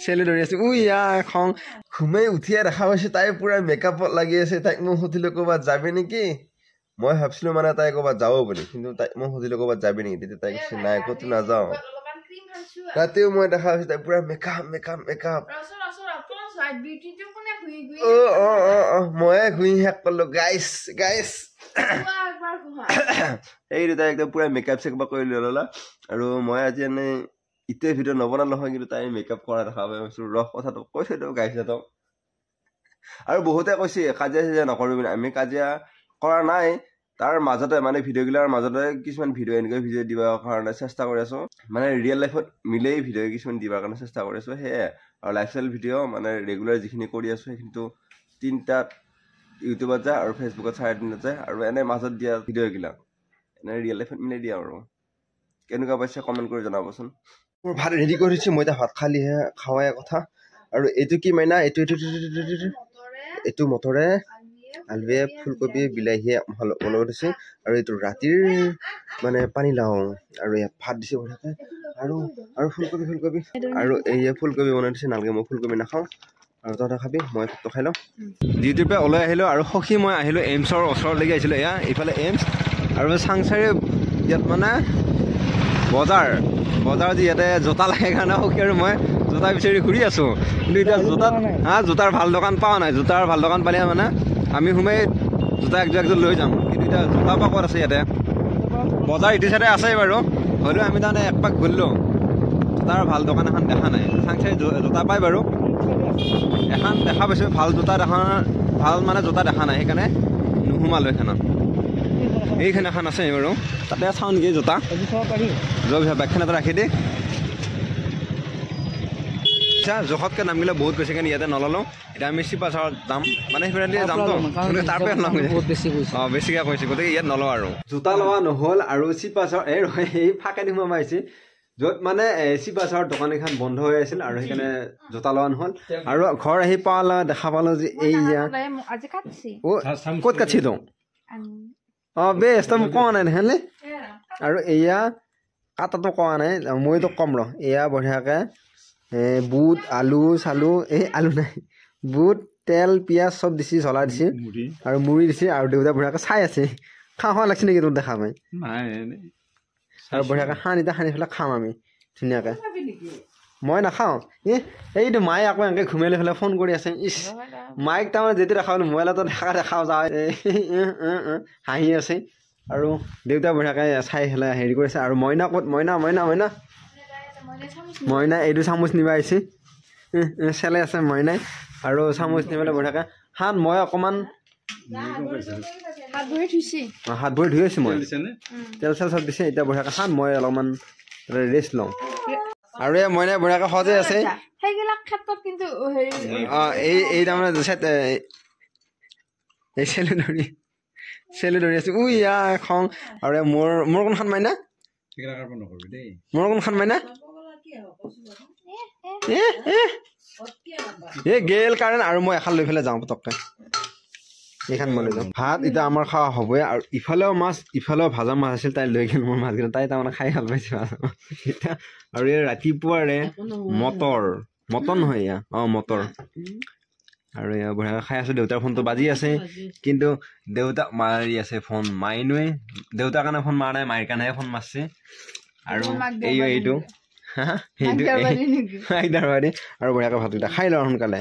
চেলি ধৰি আছে উইয়া খং ঘুমাই উঠিয়ে দেখা পাইছো তাই পুৰা মেকআপত লাগি আছে তাইক মই সুধিলো ক'ৰবাত যাবি নেকি মই ভাবিছিলো মানে তাই ক'ৰবাত যাব বুলি কিন্তু তাই মই সুধিলো ক'ৰবাত যাবি নেকি তেতিয়া তাই কৈছে নাই ক'তো নাযাওঁ ৰাতিও মই দেখা পাইছো তাই পুৰা মেকআপ মেকআপ মেকআপ ময়ে ঘূৰি শেষ কৰিলো গাইছ গাইছ এই দুটাই একদম পুৰা মেকআপ চেকআপ কৰি ল'লা আৰু মই আজি এনেই ইটোৱে ভিডিঅ' নবনালো হয় কিন্তু তাই মেকআপ কৰা দেখা পাইছো ৰস কথাটো কৈ থৈ দিওঁ গাইছ সিহঁতক আৰু বহুতে কৈছে কাজিয়া চাজিয়া নকৰিবি বুলি আমি কাজিয়া কৰা নাই তাৰ মাজতে মানে ভিডিঅ'গিলাৰ মাজতে কিছুমান ভিডিঅ' এনেকৈ ভিডিঅ' দিবৰ কাৰণে চেষ্টা কৰি আছো মানে ৰিয়েল লাইফত মিলেই ভিডিঅ' কিছুমান দিবৰ কাৰণে চেষ্টা কৰি আছো সেয়ে আৰু লাইফষ্টাইল ভিডিঅ' মানে ৰেগুলাৰ যিখিনি কৰি আছো সেইখিনিতো 3টাত ইউটিউবত যায় আৰু ফেচবুকত 3:30 যায় আৰু এনে মাজত দিয়া ভিডিঅ'গিলা এনে ৰিয়েল লাইফত মিলাই দিয়া আৰু কেনেকুৱা পাইছে কমেণ্ট কৰি জনাবচোন মোৰ ভাত ৰেডি কৰি দিছোঁ মই এতিয়া ভাত খালিহে খাৱাই কথা আৰু এইটো কি মাইনা এইটো মটৰে আলুৱে ফুলকবি বিলাহীয়ে অলপ দিছে আৰু এইটো ৰাতিৰ মানে পানী লাও আৰু ইয়াত ভাত দিছে বঢ়িয়াকৈ আৰু ফুলকবি আৰু এই ফুলকবি বনাই দিছে নালাগে মই ফুলকবি নাখাওঁ আৰু তহঁতে খাবি মই ভাতটো খাই লওঁ ডিউটিৰ পৰা ওলাই আহিলোঁ আৰু সখী মই আহিলোঁ এইমছৰ ওচৰলৈকে আহিছিলোঁ এয়া ইফালে এইমছ আৰু চাংচাৰি ইয়াত মানে বজাৰ যি ইয়াতে জোতা লাগে কাৰণে সখী আৰু মই জোতা বিচাৰি ঘূৰি আছোঁ কিন্তু এতিয়া জোতাৰ ভাল দোকান পোৱা নাই জোতাৰ ভাল দোকান পালে মানে আমি সোমাই জোতা একযোৰ লৈ যাম কিন্তু এতিয়া জোতা বা ক'ত আছে ইয়াতে বজাৰ ইটো চাইডে আছে বাৰু হ'লেও আমি তাৰমানে একপাক ঘূৰিলোঁ জোতাৰ ভাল দোকান এখন দেখা নাই চাংচাৰি জোতা পাই বাৰু এখন দেখা পাইছোঁ ভাল জোতা দেখা নাই সেইকাৰণে নোসোমালোঁ এইখন এখন আছে বাৰু তাতে চাওঁ নেকি জোতা বাইকখন এটা ৰাখি দি আচ্ছা জোখতকৈ দামবিলাক বহুত বেছি কাৰণে ইয়াতে নল'লোঁ এতিয়া আমি চিপাচাৰত যাম মানে সেইফালে যামতো তাৰপৰা বেছিকৈ কৈছোঁ গতিকে ইয়াত নলওঁ আৰু জোতা লোৱা নহ'ল আৰু চিপাচাৰ এই ফাকেদি সোমাব আহিছে য'ত মানে চিপাচাৰৰ দোকান এখন বন্ধ হৈ আছিল আৰু সেইকাৰণে জোতা লোৱা নহ'ল আৰু ঘৰ আহি দেখা পালোঁ যে এইয়া ক'ত কাটছি তো বেছ তই মোক কোৱা নাই নহ'লে আৰু এয়া কাটাটো কোৱা নাই মইতো কম এয়া বঢ়িয়াকৈ বুট আলু চালু আলু নাই বুট তেল পিঁয়াজ চব দিছে জ্বলা দিছে আৰু মুড়ি দিছে আৰু দেউতা বঢ়িয়াকৈ চাই আছে খাওঁ লাগিছে নেকি তোৰ দেখা পাই আৰু বঢ়িয়াকৈ সানি পেলাই খাম আমি ধুনীয়াকৈ মই নাখাওঁ এইটো মায়ে আকৌ এনেকৈ ঘুমাই লৈ পেলাই ফোন কৰি আছে ইছ মাইক তাৰমানে যেতিয়া দেখা পালোঁ মোবাইলতো দেখাওঁ যায় হাঁহি আছে আৰু দেউতা বঢ়িয়াকৈ চাই পেলাই হেৰি কৰিছে আৰু মইনা ক'ত মইনা এইটো চামুচ নিব আহিছে চেলাই আছে মইনাই আৰু চামুচ নি পেলাই বঢ়িয়াকৈ মই অকণমান হাত ভৰি ধুই আছোঁ মই তেল চেল চব দিছে এতিয়া বঢ়িয়াকৈ মই অলপমান ৰেষ্ট লওঁ আৰু এই মইনাই বঢ়িয়াকৈ সজাই আছে এই তাৰমানে এই চেলি ধৰি আছে উইয়া খং আৰু মোৰ কোনখন মাইনা গেল কাৰণ আৰু মই এখন লৈ পেলাই যাওঁ পটককৈ এইখন মই লৈ যাওঁ ভাত এতিয়া আমাৰ খোৱা হ'বই আৰু ইফালেও ভাজা মাছ আছিল তাই লৈ গ'ল মোৰ মাছকেইটা তাই তাৰমানে খাই ভাল পাইছে এতিয়া আৰু এই ৰাতিপুৱাৰে মটৰ নহয় এয়া মটৰ আৰু এয়া বঢ়িয়াকৈ খাই আছোঁ দেউতাৰ ফোনটো বাজি আছে কিন্তু দেউতাক মাৰি আছে ফোন মাইনুৱে দেউতাৰ কাৰণে ফোন মাৰা নাই মাইৰ কাৰণেহে ফোন মাৰিছে আৰু এইটো আৰু বঢ়িয়াকৈ ভাতকেইটা খাই লওঁ সোনকালে